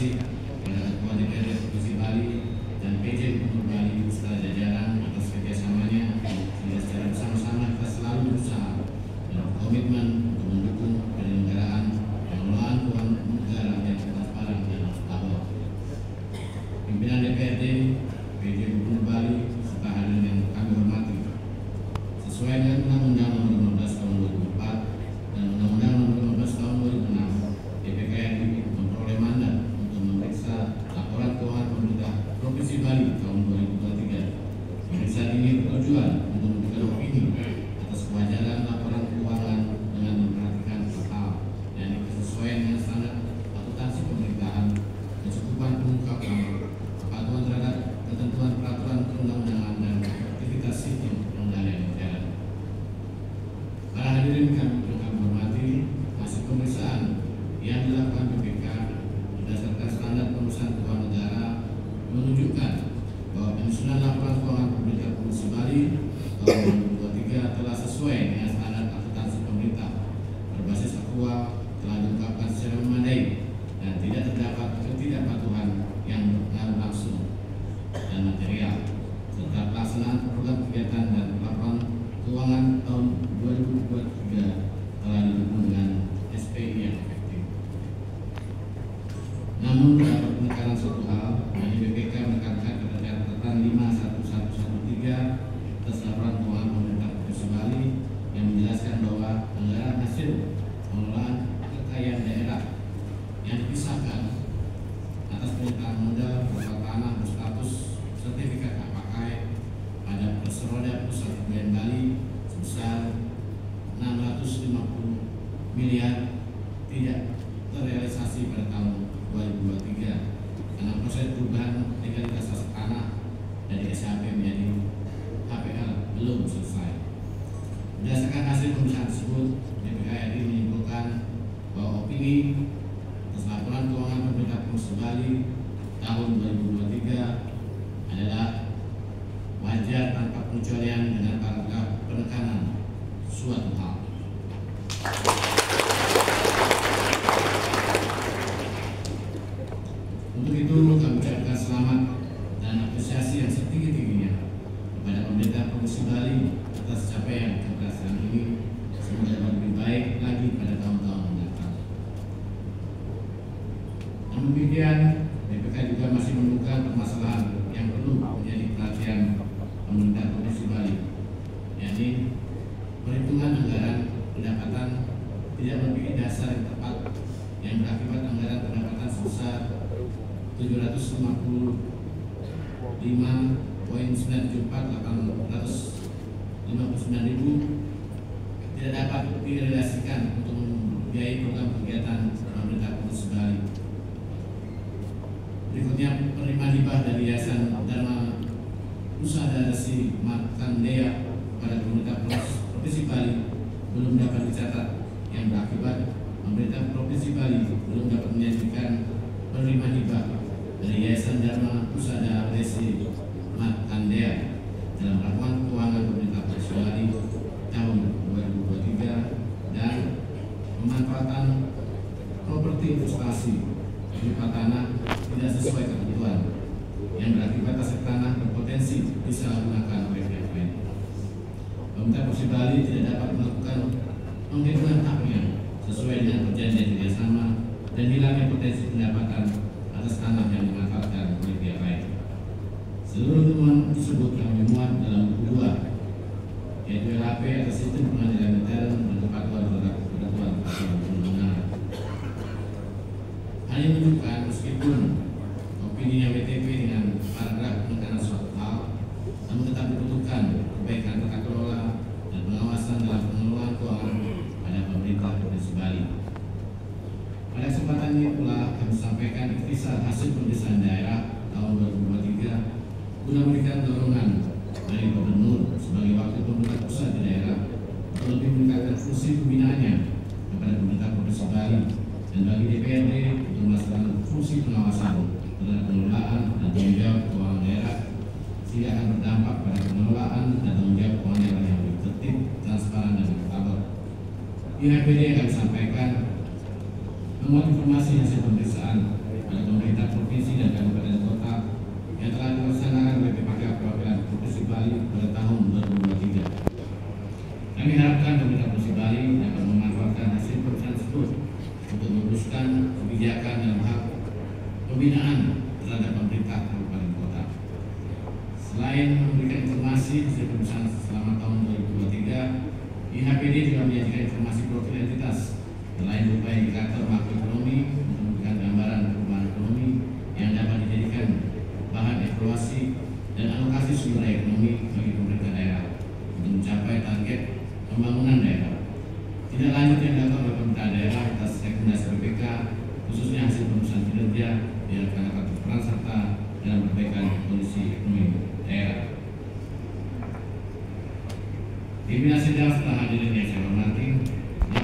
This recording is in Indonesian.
kasih kepada Ketua DPRD Provinsi Bali dan PJ Gubernur Bali beserta jajaran atas kerjasamanya, sehingga secara bersama-sama kita selalu berusaha dan komitmen untuk mendukung penyelenggaraan pengelolaan keuangan negara yang transparan dan akuntabel. Pimpinan DPRD, PJ Gubernur Bali, serta hadirin yang kami hormati, sesuai dengan Undang-Undang Nomor 15 Tahun 2004 dan Undang-Undang Nomor 15 Tahun 2006, DPKRI memperoleh mandat untuk memeriksa laporan keuangan pemerintah Provinsi Bali tahun 2023. Pemeriksaan ini bertujuan untuk memberikan opini atas kewajaran laporan keuangan dengan memperhatikan hal yang kesesuaian dengan standar akuntansi pemerintahan, kecukupan pengungkapan, kepatuhan terhadap ketentuan peraturan perundang-undangan dan aktivitas sistem pengendalian negara. Para hadirin kami hormati, hasil pemeriksaan yang dilakukan BPK berdasarkan standar pemeriksaan keuangan negara menunjukkan bahwa penyusunan laporan keuangan pemerintah Provinsi Bali tahun 2023 telah sesuai dengan standar akuntansi pemerintah, berbasis aktual, telah diungkapkan secara memadai dan tidak terdapat ketidakpatuhan yang berpengaruh langsung dan material, serta pelaksanaan program kegiatan dan laporan keuangan tahun 2023 telah didukung dengan SPI yang efektif. Namun dapat penekanan suatu hal, dari BPK menekankan pada catatan 51113 atas laporan keuangan pemerintah Provinsi Bali yang menjelaskan bahwa anggaran hasil pengelolaan kekayaan daerah yang dipisahkan atas permintaan modal berupa tanah berstatus sertifikat hak pakai pada Perseroda Pusat Kebudayaan Bali sebesar 650 miliar tidak terrealisasi pada tahun 2023 karena proses perubahan legalitas aset tanah dari SHP menjadi HPL belum selesai. Berdasarkan hasil pemeriksaan tersebut, DPKRI menyimpulkan bahwa opini atas laporan keuangan pemerintah Provinsi Bali tahun 2023 adalah wajar tanpa pengecualian dengan paragraf penekanan suatu hal. Untuk itu kami ucapkan selamat dan apresiasi yang setinggi-tingginya kepada pemerintah Provinsi Bali atas capaian keberhasilan ini. Semoga dapat lebih baik lagi pada tahun-tahun mendatang. Namun demikian, BPK juga masih menemukan permasalahan yang perlu menjadi perhatian pemerintah Provinsi Bali, yakni perhitungan anggaran pendapatan tidak memiliki dasar yang tepat yang berakibat anggaran pendapatan sebesar 755,974.859.000 tidak dapat direalisasikan untuk membiayai program kegiatan pemerintah Provinsi Bali. Berikutnya, penerimaan hibah dari Yayasan Dharma Usaha Resi Markandeya pada pemerintah Provinsi Bali belum dapat dicatat, yang berakibat pemerintah Provinsi Bali belum dapat menyajikan penerimaan hibah dari Yayasan Dharma Usaha Resi Markandeya dalam laporan keuangan pemerintah Provinsi Bali tahun 2023 dan pemanfaatan properti investasi berupa tanah tidak sesuai kebutuhan yang berakibat aset tanah berpotensi disalahgunakan oleh pihak lain. Pemerintah Provinsi Bali tidak dapat melakukan penghitungan haknya sesuai dengan perjanjian kerjasama dan hilangnya potensi pendapatan atas tanah yang dimanfaatkan oleh pihak lain. Seluruh temuan tersebut kami muat dalam buku 2, yaitu LHP atas sistem pengadilan intern dan kepatuhan terhadap ketentuan perundang-undangan. Hal ini menunjukkan meskipun opininya WTP dengan paragraf penekanan suatu hal, namun tetap dibutuhkan perbaikan tata kelola dan pengawasan dalam pengelolaan keuangan pada pemerintah Provinsi Bali. Pada kesempatan ini pula kami sampaikan ikhtisar hasil pemeriksaan daerah tahun 2023 guna memberikan dorongan dari Gubernur sebagai wakil pemerintah pusat di daerah untuk lebih meningkatkan fungsi pembinaannya kepada pemerintah Provinsi Bali dan bagi DPRD untuk melaksanakan fungsi pengawasan terhadap pengelolaan dan tanggung jawab keuangan daerah, sehingga akan berdampak pada pengelolaan dan tanggung jawab keuangan daerah yang lebih tertib, transparan dan akuntabel. IHPD yang kami sampaikan memuat informasi hasil pemeriksaan pada pemerintah kebijakan dalam hal pembinaan terhadap pemerintah kabupaten kota. Selain memberikan informasi hasil pemeriksaan selama tahun 2023, IHPD juga menyajikan informasi profil entitas selain berupa indikator